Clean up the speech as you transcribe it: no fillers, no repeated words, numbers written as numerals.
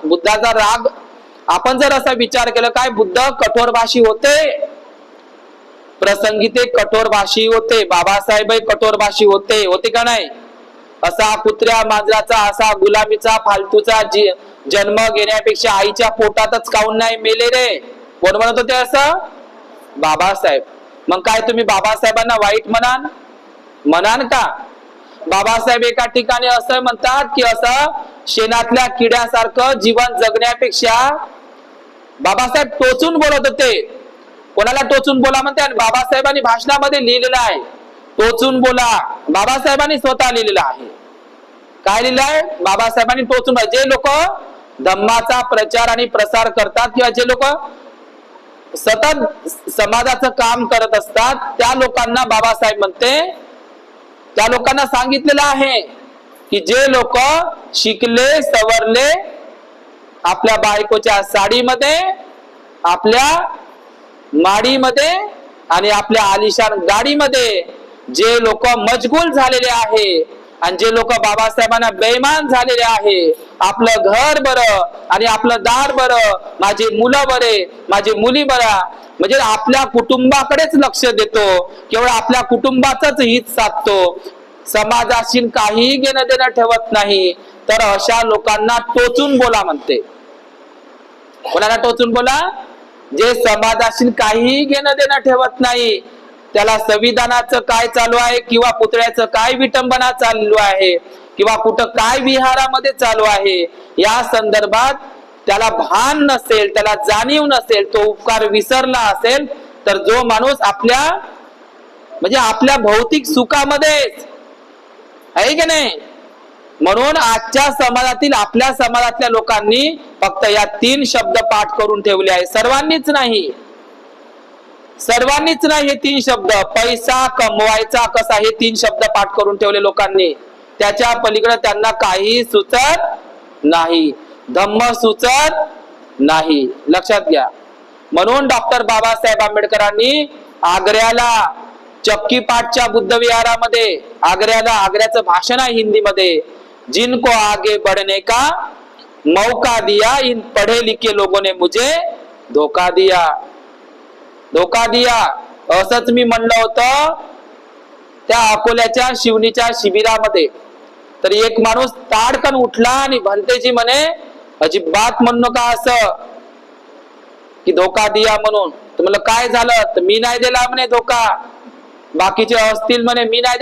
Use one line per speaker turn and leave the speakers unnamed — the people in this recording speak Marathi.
बुद्धाचा राग आपण जर असा विचार केला, काय बुद्ध कठोरभाषी होते? प्रसंगी ते कठोरभाषी होते. बाबासाहेब कठोरभाषी होते का नाही? असा कुत्र्या मांजराचा, असा गुलामीचा फालतूचा जन्म घेण्यापेक्षा आईच्या पोटातच काऊन नाही मेले रे? कोण म्हणत होते असं? बाबासाहेब. मग काय तुम्ही बाबासाहेबांना वाईट म्हणान का? बाबासाहेब एका ठिकाणी असं म्हणतात की असं शेणातल्या किड्यासारखं जीवन जगण्यापेक्षा, बाबासाहेब टोचून बोलत होते. कोणाला टोचून बोला म्हणते? बाबासाहेबांनी भाषणामध्ये लिहिलेलं आहे, टोचून बोला. बाबासाहेबांनी स्वतः लिहिलेलं आहे. काय लिहिलंय? बाबासाहेबांनी टोचून. जे लोक धम्माचा प्रचार आणि प्रसार करतात किंवा जे लोक सतत समाजाचं काम करत असतात, त्या लोकांना बाबासाहेब म्हणते, त्या लोकांना सांगितलेलं आहे की जे लोक शिकले सवरले, आपल्या बायकोच्या साडीमध्ये, आपल्या माडीमध्ये आणि आपल्या आलिशान गाडीमध्ये जे लोक मशगूल झालेले आहे आणि जे लोक बाबासाहेबांना बेईमान झालेले आहे, आपलं घर बरं आणि आपलं दार बरं, माझे मुलं बरे, माझे मुली बरा, म्हणजे आपल्या कुटुंबाकडेच लक्ष देतो, केवळ आपल्या कुटुंबाचंच हित साधतो, समाजाशी काही घेणं देणं ठेवत नाही, तर अशा लोकांना टोचून बोला म्हणते. कोणाला टोचून बोला? जे समाजाशी काही घेणं देणं ठेवत नाही, त्याला संविधानाचं काय चालू आहे किंवा पुतळ्याचं काय विटंबना चालू आहे किंवा कुठं काय विहारामध्ये चालू आहे, या संदर्भात त्याला भान नसेल, त्याला जाणीव नसेल, तो उपकार विसरला असेल, तर जो माणूस आपल्या भौतिक सुखामध्ये आहे की नाही. म्हणून आजच्या समाजातील, आपल्या समाजातल्या लोकांनी फक्त या 3 शब्द पाठ करून ठेवले आहे. सर्वांनीच नाही हे 3 शब्द. पैसा कमवायचा कसा, हे 3 शब्द पाठ करून ठेवले लोकांनी. त्याच्या पलीकडे त्यांना काही सुचत नाही, धम्म सुचत नाही. लक्षात घ्या. म्हणून डॉक्टर बाबासाहेब आंबेडकरांनी आग्र्याला चक्की पाठच्या बुद्ध विहारामध्ये, आग्र्याचं भाषण आहे हिंदीमध्ये, जिनको आगे बढ़ने का मौका दिया, इन पढ़े लिखे लोगों ने मुझे धोखा दिया. असंच मी म्हणलं होतं त्या अकोल्याच्या शिवणीच्या शिबिरामध्ये. तर एक माणूस ताडकन उठला आणि भंतेजी म्हणे, अजिबात म्हणू नका असं की धोका दिया म्हणून. तर म्हणलं काय झालं? तर मी नाही दिला म्हणे धोका, बाकीचे असतील म्हणे, मी नाही